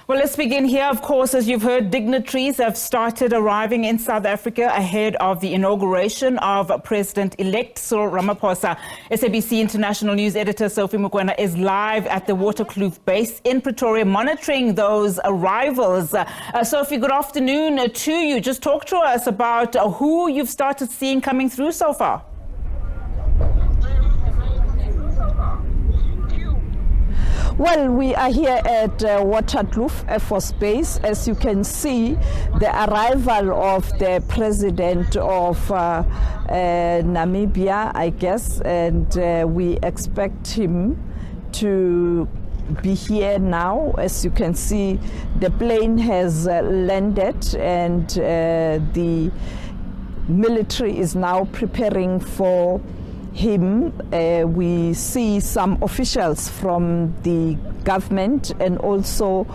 Well, let's begin here. Of course, as you've heard, dignitaries have started arriving in South Africa ahead of the inauguration of President-elect Cyril Ramaphosa. SABC international news editor Sophie Mokoena is live at the Waterkloof base in Pretoria, monitoring those arrivals. Sophie, good afternoon to you. Just talk to us about who you've started seeing coming through so far. Well, we are here at Waterkloof Air Force Base. As you can see, the arrival of the president of Namibia, I guess, and we expect him to be here now. As you can see, the plane has landed and the military is now preparing for him. We see some officials from the government and also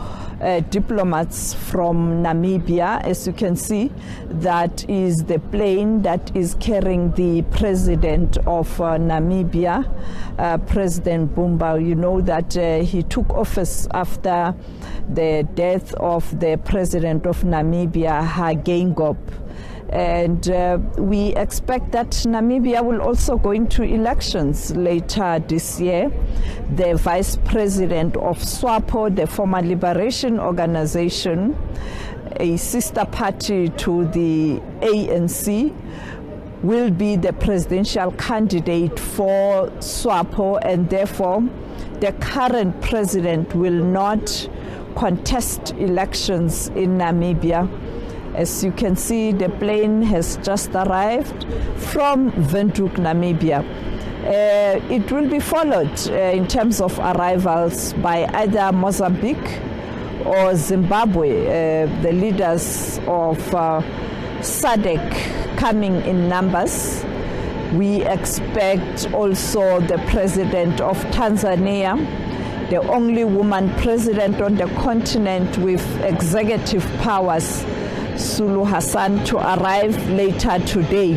diplomats from Namibia. As you can see, that is the plane that is carrying the president of Namibia, President Bumba. You know that he took office after the death of the president of Namibia, Hageingob. And we expect that Namibia will also go into elections later this year. The vice president of SWAPO, the former Liberation Organization, a sister party to the ANC, will be the presidential candidate for SWAPO, and therefore the current president will not contest elections in Namibia. As you can see, the plane has just arrived from Windhoek, Namibia. It will be followed in terms of arrivals by either Mozambique or Zimbabwe, the leaders of SADC coming in numbers. We expect also the president of Tanzania, the only woman president on the continent with executive powers, Sulu Hassan, to arrive later today.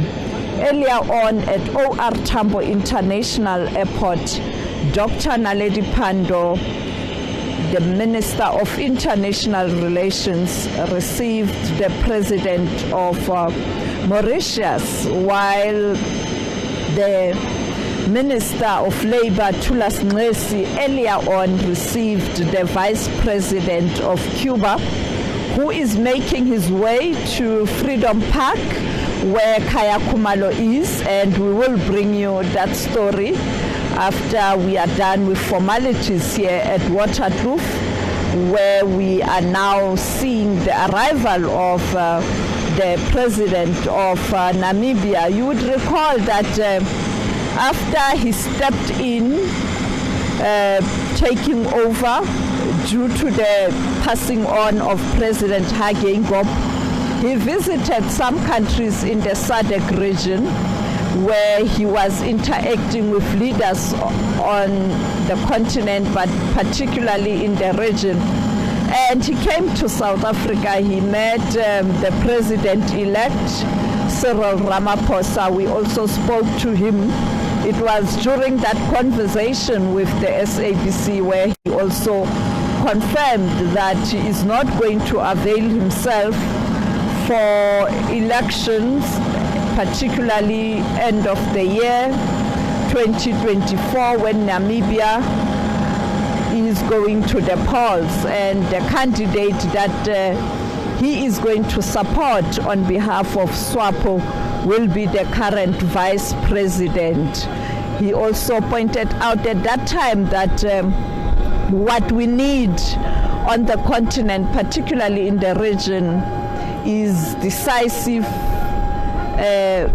Earlier on at OR Tambo International Airport, Dr. Naledi Pandor, the Minister of International Relations, received the President of Mauritius, while the Minister of Labour, Thulas Nxesi, earlier on received the Vice President of Cuba, who is making his way to Freedom Park, where Kaya Kumalo is, and we will bring you that story after we are done with formalities here at Waterkloof, where we are now seeing the arrival of the president of Namibia. You would recall that after he stepped in, taking over due to the passing on of President Hageingob, he visited some countries in the SADC region where he was interacting with leaders on the continent, but particularly in the region. And he came to South Africa. He met the president-elect, Cyril Ramaphosa. We also spoke to him. It was during that conversation with the SABC where he also confirmed that he is not going to avail himself for elections, particularly end of the year 2024, when Namibia is going to the polls, and the candidate that he is going to support on behalf of SWAPO will be the current vice president. He also pointed out at that time that what we need on the continent, particularly in the region, is decisive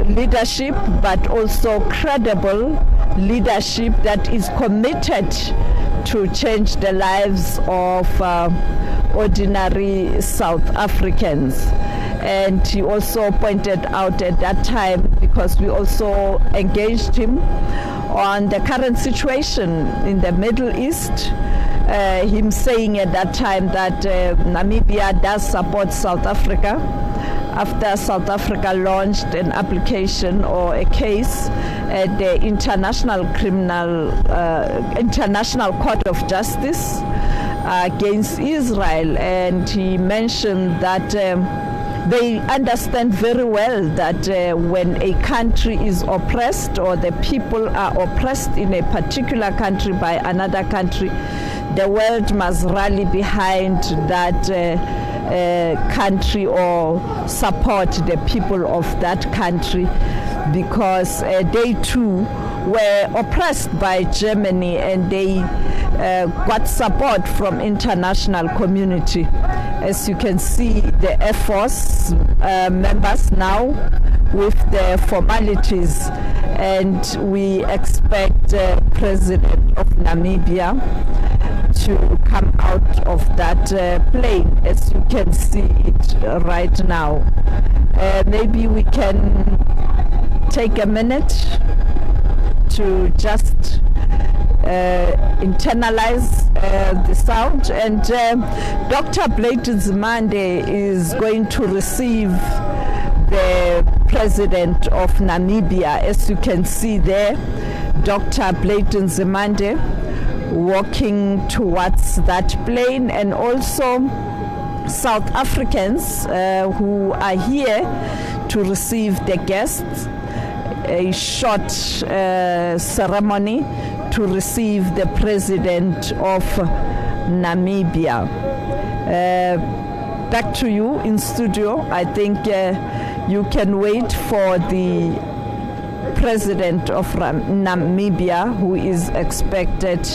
leadership, but also credible leadership that is committed to change the lives of ordinary South Africans. And he also pointed out at that time, because we also engaged him on the current situation in the Middle East, him saying at that time that Namibia does support South Africa after South Africa launched an application or a case at the International Court of Justice against Israel, and he mentioned that they understand very well that when a country is oppressed or the people are oppressed in a particular country by another country, the world must rally behind that country or support the people of that country, because they too were oppressed by Germany, and they got support from international community. As you can see, the Air Force members now with the formalities, and we expect President of Namibia to come out of that plane, as you can see it right now. Maybe we can take a minute to just internalize the sound, and Dr. Blade Nzimande is going to receive the President of Namibia. As you can see there, Dr. Blade Nzimande walking towards that plane, and also South Africans who are here to receive the guests. A short ceremony to receive the President of Namibia. Back to you in studio. I think you can wait for the President of Namibia, who is expected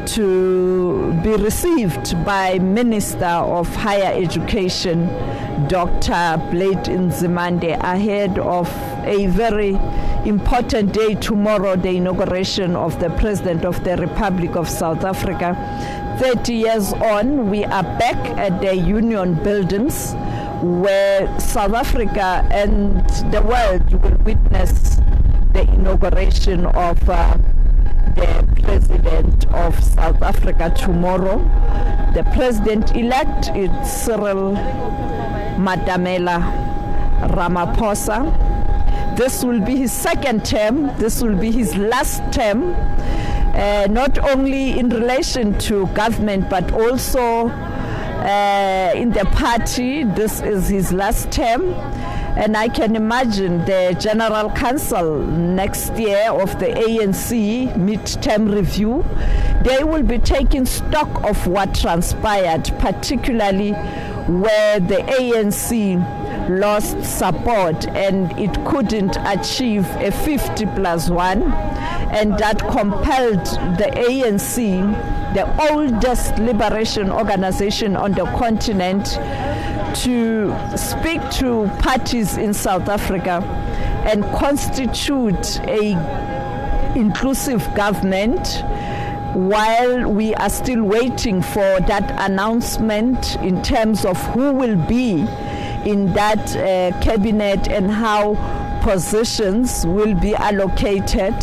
to be received by Minister of Higher Education, Dr. Blade Nzimande, ahead of a very important day tomorrow, the inauguration of the President of the Republic of South Africa. 30 years on, we are back at the Union Buildings, where South Africa and the world will witness the inauguration of the President of South Africa tomorrow. The President-elect is Cyril Matamela Ramaphosa. This will be his second term. This will be his last term, not only in relation to government, but also in the party. This is his last term. And I can imagine the General Council next year of the ANC mid-term review, they will be taking stock of what transpired, particularly where the ANC lost support and it couldn't achieve a 50+1, and that compelled the ANC, the oldest liberation organization on the continent, to speak to parties in South Africa and constitute a inclusive government, while we are still waiting for that announcement in terms of who will be in that cabinet and how positions will be allocated.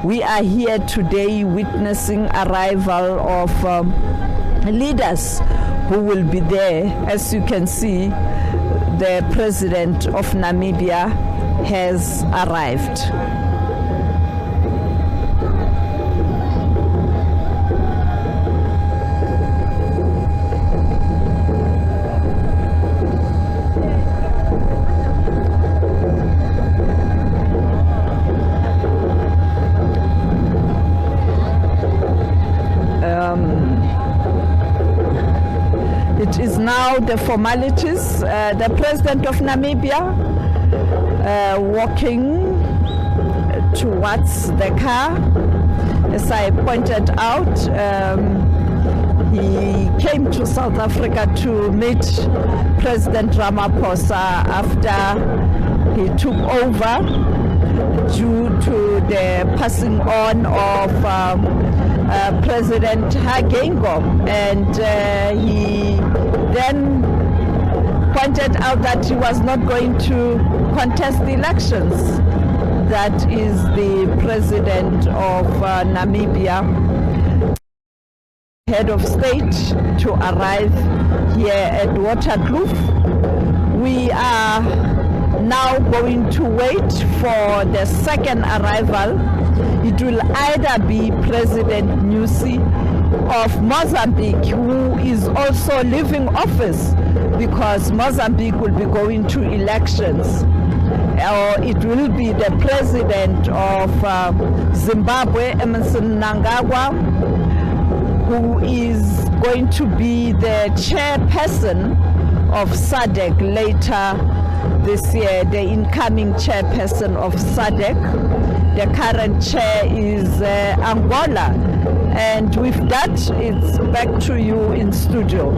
We are here today witnessing arrival of leaders who will be there. As you can see, the President of Namibia has arrived. It is now the formalities. The President of Namibia walking towards the car. As I pointed out, he came to South Africa to meet President Ramaphosa after he took over due to the passing on of President Hagengo, and he then pointed out that he was not going to contest the elections. That is the President of Namibia, head of state, to arrive here at Waterkloof. We are now going to wait for the second arrival. It will either be President Nyusi, of Mozambique, who is also leaving office because Mozambique will be going to elections. Or it will be the president of Zimbabwe, Emerson Mnangagwa, who is going to be the chairperson of SADC later this year, the incoming chairperson of SADC. The current chair is Angola. And with that, it's back to you in studio.